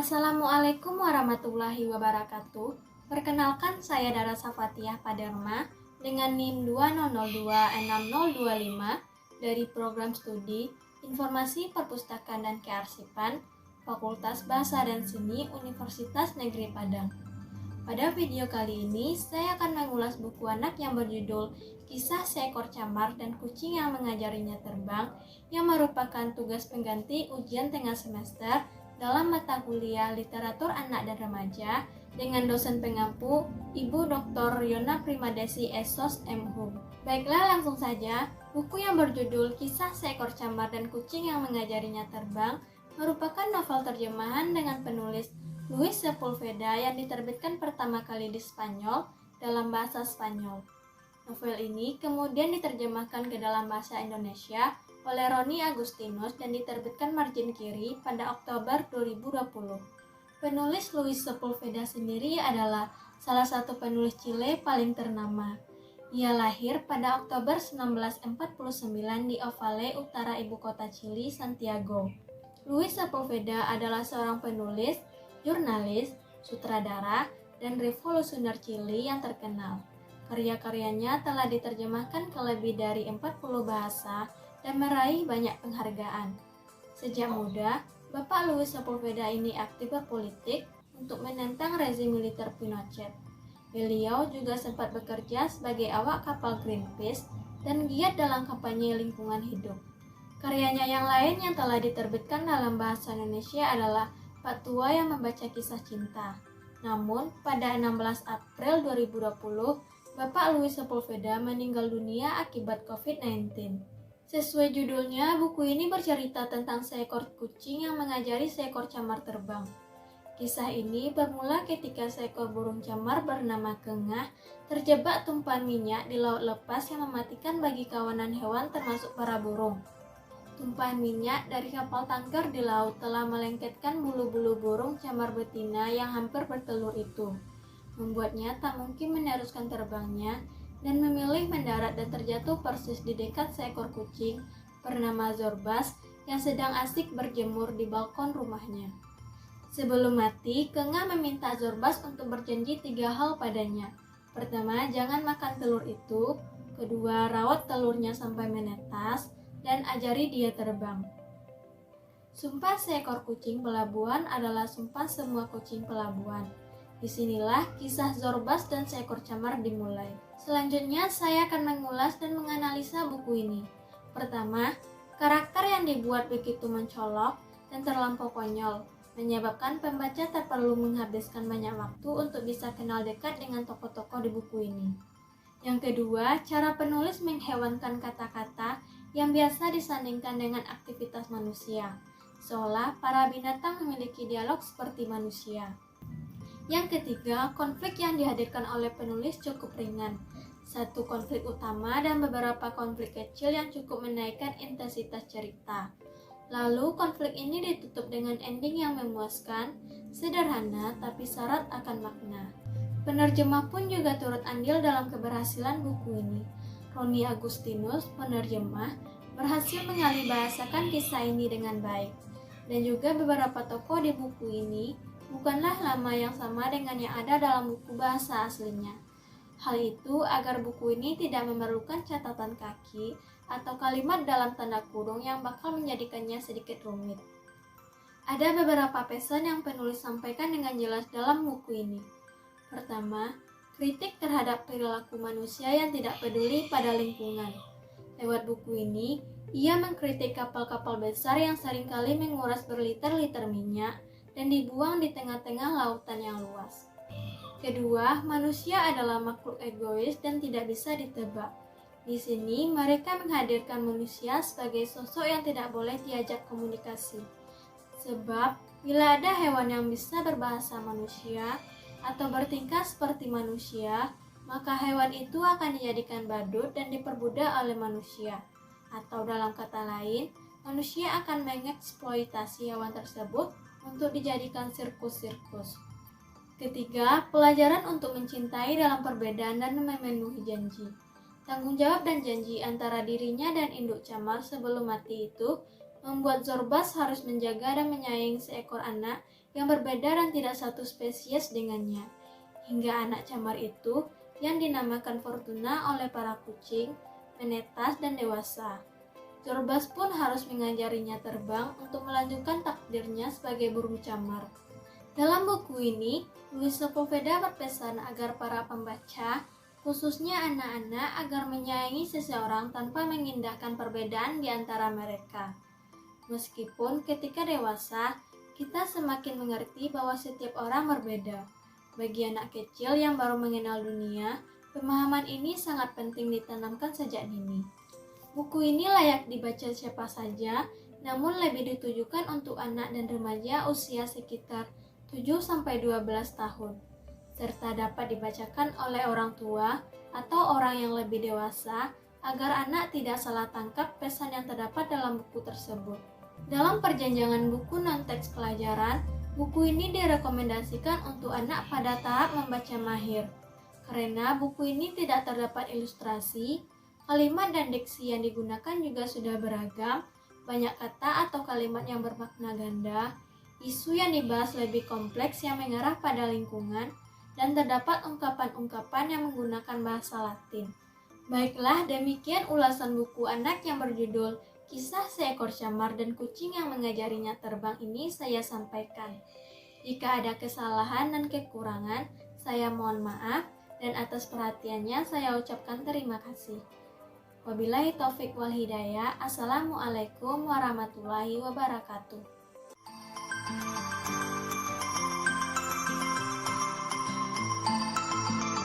Assalamualaikum warahmatullahi wabarakatuh. Perkenalkan, saya Dara Safatiah Paderma dengan NIM 200260025 dari Program Studi Informasi Perpustakaan dan Kearsipan Fakultas Bahasa dan Seni Universitas Negeri Padang. Pada video kali ini, saya akan mengulas buku anak yang berjudul Kisah Seekor Camar dan Kucing yang Mengajarinya Terbang, yang merupakan tugas pengganti ujian tengah semester dalam mata kuliah Literatur Anak dan Remaja dengan dosen pengampu Ibu Dr. Yona Primadesi Esos M.Hum. Baiklah, langsung saja. Buku yang berjudul Kisah Seekor Camar dan Kucing yang Mengajarinya Terbang merupakan novel terjemahan dengan penulis Luis Sepulveda yang diterbitkan pertama kali di Spanyol dalam bahasa Spanyol. Novel ini kemudian diterjemahkan ke dalam bahasa Indonesia oleh Roni Agustinus dan diterbitkan margin kiri pada Oktober 2020. Penulis Luis Sepulveda sendiri adalah salah satu penulis Chile paling ternama. Ia lahir pada Oktober 1949 di Ovalle, utara ibu kota Chili, Santiago. Luis Sepulveda adalah seorang penulis, jurnalis, sutradara, dan revolusioner Chili yang terkenal. Karya-karyanya telah diterjemahkan ke lebih dari 40 bahasa dan meraih banyak penghargaan. Sejak muda, Bapak Luis Sepulveda ini aktif berpolitik untuk menentang rezim militer Pinochet. Beliau juga sempat bekerja sebagai awak kapal Greenpeace dan giat dalam kampanye lingkungan hidup. Karyanya yang lain yang telah diterbitkan dalam bahasa Indonesia adalah Pak Tua yang Membaca Kisah Cinta. Namun, pada 16 April 2020, Bapak Luis Sepulveda meninggal dunia akibat COVID-19. Sesuai judulnya, buku ini bercerita tentang seekor kucing yang mengajari seekor camar terbang. Kisah ini bermula ketika seekor burung camar bernama Kengah terjebak tumpahan minyak di laut lepas yang mematikan bagi kawanan hewan termasuk para burung. Tumpahan minyak dari kapal tanker di laut telah melengketkan bulu-bulu burung camar betina yang hampir bertelur itu, membuatnya tak mungkin meneruskan terbangnya dan memilih mendarat dan terjatuh persis di dekat seekor kucing bernama Zorbas yang sedang asik berjemur di balkon rumahnya. Sebelum mati, Kengah meminta Zorbas untuk berjanji 3 hal padanya. Pertama, jangan makan telur itu. Kedua, rawat telurnya sampai menetas. Dan ajari dia terbang. Sumpah seekor kucing pelabuhan adalah sumpah semua kucing pelabuhan. Disinilah kisah Zorbas dan seekor camar dimulai. Selanjutnya saya akan mengulas dan menganalisa buku ini. Pertama, karakter yang dibuat begitu mencolok dan terlampau konyol, menyebabkan pembaca tak perlu menghabiskan banyak waktu untuk bisa kenal dekat dengan tokoh-tokoh di buku ini. Yang kedua, cara penulis menghewankan kata-kata yang biasa disandingkan dengan aktivitas manusia, seolah para binatang memiliki dialog seperti manusia. Yang ketiga, konflik yang dihadirkan oleh penulis cukup ringan. Satu konflik utama dan beberapa konflik kecil yang cukup menaikkan intensitas cerita. Lalu konflik ini ditutup dengan ending yang memuaskan, sederhana tapi syarat akan makna. Penerjemah pun juga turut andil dalam keberhasilan buku ini. Roni Agustinus, penerjemah, berhasil mengalihbahasakan kisah ini dengan baik. Dan juga beberapa tokoh di buku ini bukanlah nama yang sama dengan yang ada dalam buku bahasa aslinya. Hal itu agar buku ini tidak memerlukan catatan kaki atau kalimat dalam tanda kurung yang bakal menjadikannya sedikit rumit. Ada beberapa pesan yang penulis sampaikan dengan jelas dalam buku ini. Pertama, kritik terhadap perilaku manusia yang tidak peduli pada lingkungan. Lewat buku ini, ia mengkritik kapal-kapal besar yang seringkali menguras berliter-liter minyak dan dibuang di tengah-tengah lautan yang luas. Kedua, manusia adalah makhluk egois dan tidak bisa ditebak. Di sini, mereka menghadirkan manusia sebagai sosok yang tidak boleh diajak komunikasi. Sebab, bila ada hewan yang bisa berbahasa manusia atau bertingkah seperti manusia, maka hewan itu akan dijadikan badut dan diperbudak oleh manusia. Atau dalam kata lain, manusia akan mengeksploitasi hewan tersebut untuk dijadikan sirkus-sirkus. Ketiga, pelajaran untuk mencintai dalam perbedaan dan memenuhi janji. Tanggung jawab dan janji antara dirinya dan induk camar sebelum mati itu membuat Zorbas harus menjaga dan menyayangi seekor anak yang berbeda dan tidak satu spesies dengannya. Hingga anak camar itu yang dinamakan Fortuna oleh para kucing, menetas dan dewasa. Zorbas pun harus mengajarinya terbang untuk melanjutkan takdirnya sebagai burung camar. Dalam buku ini, Louis Sepulveda berpesan agar para pembaca, khususnya anak-anak, agar menyayangi seseorang tanpa mengindahkan perbedaan di antara mereka. Meskipun ketika dewasa, kita semakin mengerti bahwa setiap orang berbeda. Bagi anak kecil yang baru mengenal dunia, pemahaman ini sangat penting ditanamkan sejak dini. Buku ini layak dibaca siapa saja, namun lebih ditujukan untuk anak dan remaja usia sekitar 7-12 tahun, serta dapat dibacakan oleh orang tua atau orang yang lebih dewasa agar anak tidak salah tangkap pesan yang terdapat dalam buku tersebut. Dalam perjanjian buku non-teks pelajaran, buku ini direkomendasikan untuk anak pada tahap membaca mahir. Karena buku ini tidak terdapat ilustrasi, kalimat dan diksi yang digunakan juga sudah beragam, banyak kata atau kalimat yang bermakna ganda, isu yang dibahas lebih kompleks yang mengarah pada lingkungan, dan terdapat ungkapan-ungkapan yang menggunakan bahasa Latin. Baiklah, demikian ulasan buku anak yang berjudul Kisah Seekor Camar dan Kucing yang Mengajarinya Terbang ini saya sampaikan. Jika ada kesalahan dan kekurangan, saya mohon maaf, dan atas perhatiannya saya ucapkan terima kasih. Wabillahi taufik wal hidayah. Assalamualaikum warahmatullahi wabarakatuh.